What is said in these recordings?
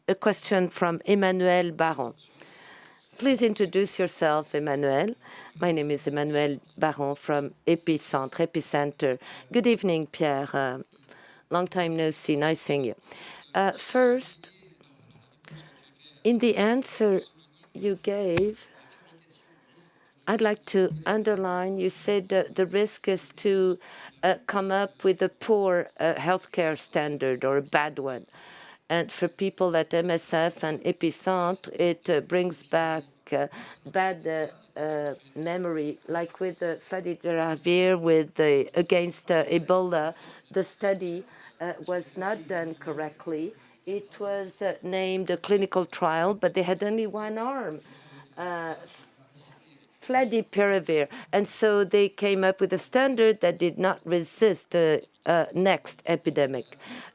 a question from Emmanuel Baron. Please introduce yourself, Emmanuel. My name is Emmanuel Baron from Epicenter. Good evening, Pierre. Long time no see. Nice seeing you. First, in the answer you gave, I'd like to underline, you said that the risk is to come up with a poor healthcare standard or a bad one. And for people at MSF and Epicenter, it brings back bad memory, like with the Flaviviravir against Ebola. The study was not done correctly. It was named a clinical trial, but they had only one arm. Flaviviravir, and so they came up with a standard that did not resist the next epidemic.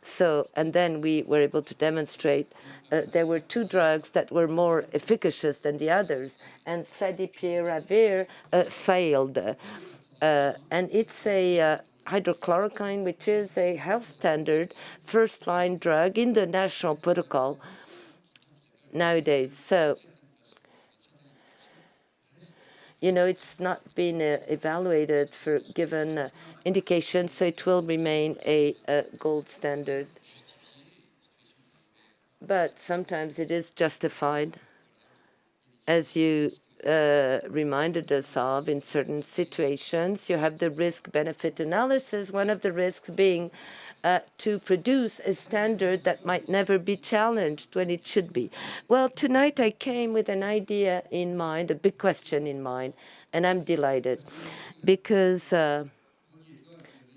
So, and then we were able to demonstrate there were two drugs that were more efficacious than the others, and Flaviviravir failed. And it's a hydrochloroquine, which is a health standard first-line drug in the national protocol nowadays. So, you know, it's not been evaluated for given indications, so it will remain a gold standard. But sometimes it is justified, as you reminded us of in certain situations. You have the risk-benefit analysis, one of the risks being to produce a standard that might never be challenged when it should be. Well, tonight I came with an idea in mind, a big question in mind, and I'm delighted because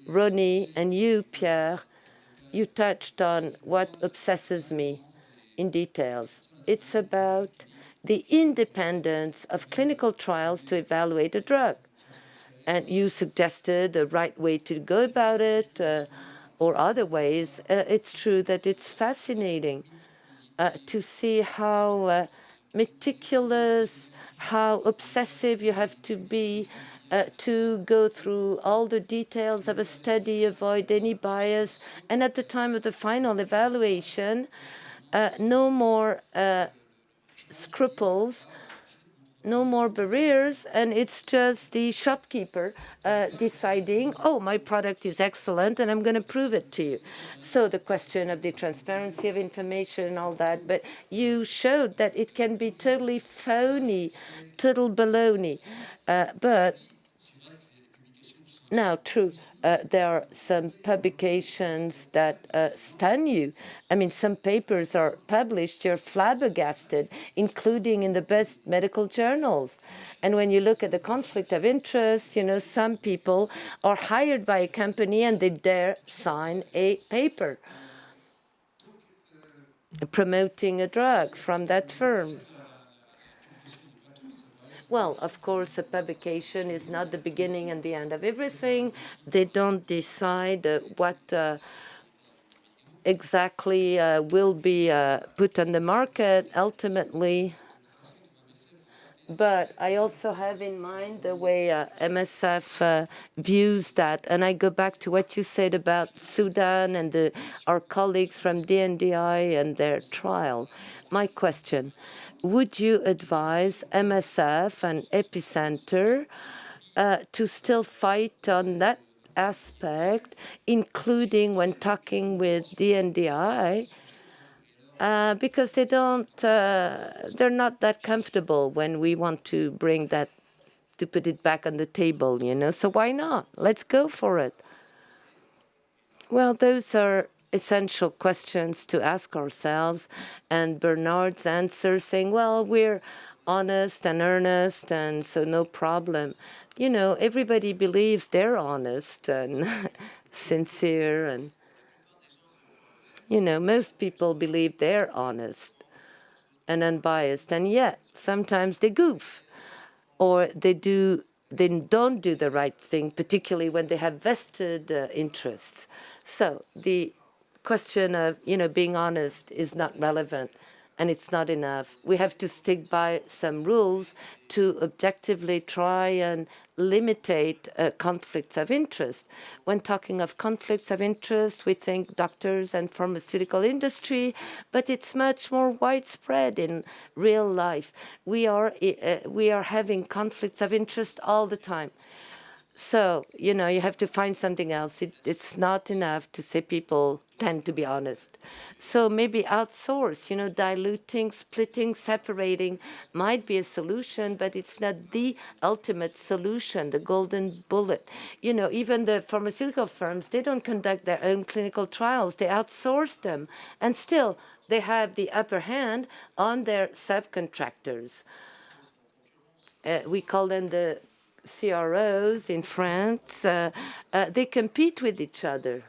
Ronnie and you, Pierre, you touched on what obsesses me in details. It's about the independence of clinical trials to evaluate a drug. And you suggested the right way to go about it, or other ways. It's true that it's fascinating to see how meticulous, how obsessive you have to be to go through all the details of a study, avoid any bias, and at the time of the final evaluation, no more scruples, no more barriers, and it's just the shopkeeper deciding, oh, my product is excellent, and I'm going to prove it to you. So the question of the transparency of information and all that, but you showed that it can be totally phony, total baloney. But now, true, there are some publications that stun you. I mean, some papers are published, you're flabbergasted, including in the best medical journals. And when you look at the conflict of interest, you know, some people are hired by a company and they dare sign a paper promoting a drug from that firm. Well, of course, a publication is not the beginning and the end of everything. They don't decide what exactly will be put on the market ultimately. But I also have in mind the way MSF views that. And I go back to what you said about Sudan and our colleagues from DNDi and their trial. My question, would you advise MSF and Epicenter to still fight on that aspect, including when talking with DNDi? Because they're not that comfortable when we want to bring that, to put it back on the table, you know. So why not? Let's go for it. Well, those are essential questions to ask ourselves. And Bernard's answer saying, well, we're honest and earnest, and so no problem. You know, everybody believes they're honest and sincere, and you know, most people believe they're honest and unbiased, and yet sometimes they goof, or they don't do the right thing, particularly when they have vested interests. So the question of, you know, being honest is not relevant and it's not enough. We have to stick by some rules to objectively try and limitate conflicts of interest. When talking of conflicts of interest, we think doctors and pharmaceutical industry, but it's much more widespread in real life. We are having conflicts of interest all the time. So, you have to find something else. It's not enough to say people tend to be honest. So maybe outsource, diluting, splitting, separating might be a solution, but it's not the ultimate solution, the golden bullet. Even the pharmaceutical firms, they don't conduct their own clinical trials. They outsource them. And still, they have the upper hand on their subcontractors. We call them the CROs in France. They compete with each other.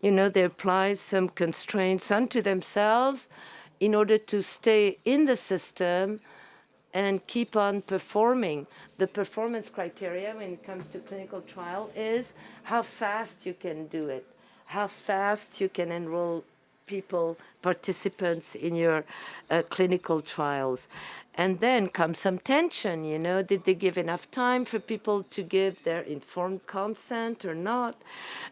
They apply some constraints unto themselves in order to stay in the system and keep on performing. The performance criteria when it comes to clinical trial is how fast you can do it, how fast you can enroll people, participants in your clinical trials. And then comes some tension, did they give enough time for people to give their informed consent or not?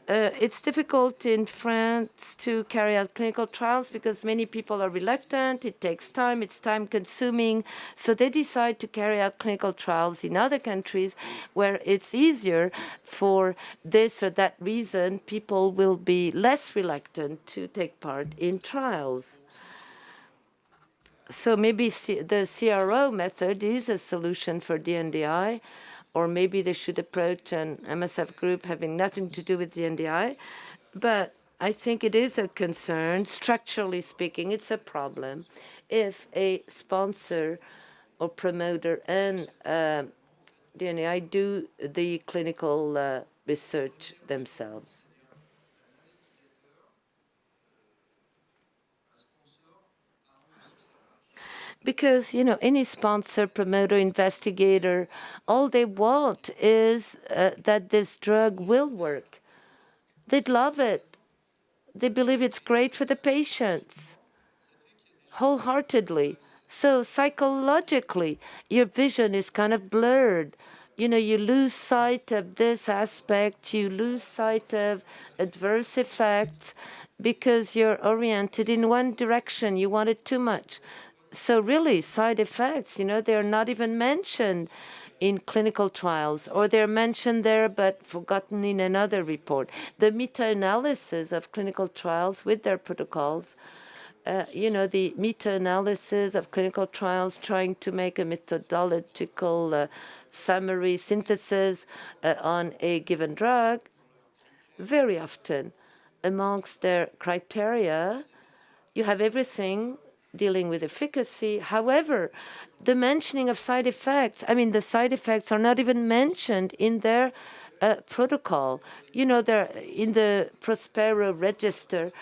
It's difficult in France to carry out clinical trials because many people are reluctant. It takes time, it's time consuming. So they decide to carry out clinical trials in other countries where it's easier. For this or that reason, people will be less reluctant to take part in trials. So maybe the CRO method is a solution for DNDi, or maybe they should approach an MSF group having nothing to do with DNDi. But I think it is a concern. Structurally speaking, it's a problem if a sponsor or promoter and DNDi do the clinical research themselves. Because, any sponsor, promoter, investigator, all they want is that this drug will work. They'd love it. They believe it's great for the patients, wholeheartedly. So psychologically, your vision is kind of blurred. You lose sight of this aspect, you lose sight of adverse effects because you're oriented in one direction. You want it too much. So really, side effects, they're not even mentioned in clinical trials, or they're mentioned there but forgotten in another report. The meta-analysis of clinical trials with their protocols, the meta-analysis of clinical trials trying to make a methodological summary synthesis on a given drug, very often amongst their criteria, you have everything dealing with efficacy. However, the mentioning of side effects, the side effects are not even mentioned in their protocol. They're in the Prospero register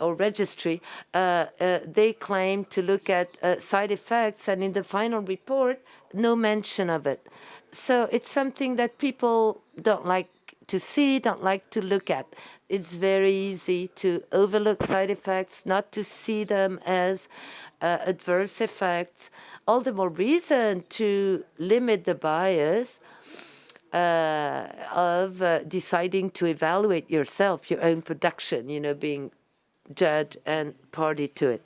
or registry. They claim to look at side effects, and in the final report, no mention of it. So it's something that people don't like to see, don't like to look at. It's very easy to overlook side effects, not to see them as adverse effects. All the more reason to limit the bias of deciding to evaluate yourself, your own production, being judge and party to it.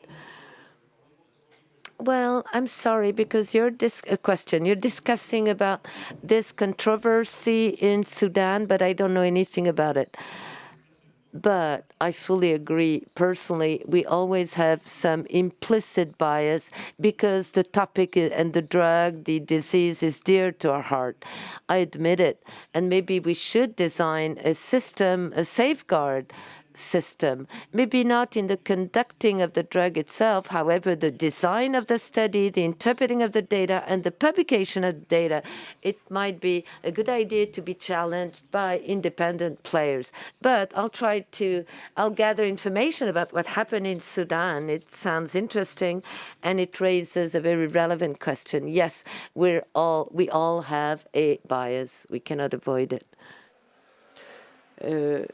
Well, I'm sorry, because you're discussing about this controversy in Sudan, but I don't know anything about it. But I fully agree. Personally, we always have some implicit bias because the topic and the drug, the disease is dear to our heart. I admit it. And maybe we should design a system, a safeguard system, maybe not in the conducting of the drug itself. However, the design of the study, the interpreting of the data, and the publication of the data, it might be a good idea to be challenged by independent players. But I'll gather information about what happened in Sudan. It sounds interesting, and it raises a very relevant question. Yes, we all have a bias. We cannot avoid it.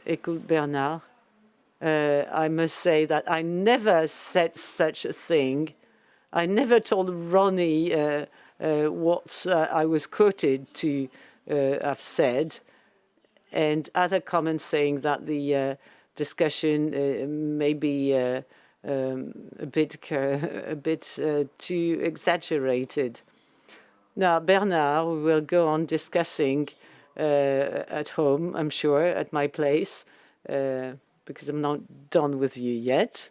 Écoute, Bernard, I must say that I never said such a thing. I never told Ronnie what I was quoted to have said, and other comments saying that the discussion may be a bit too exaggerated. Now, Bernard, we will go on discussing at home, I'm sure, at my place, because I'm not done with you yet.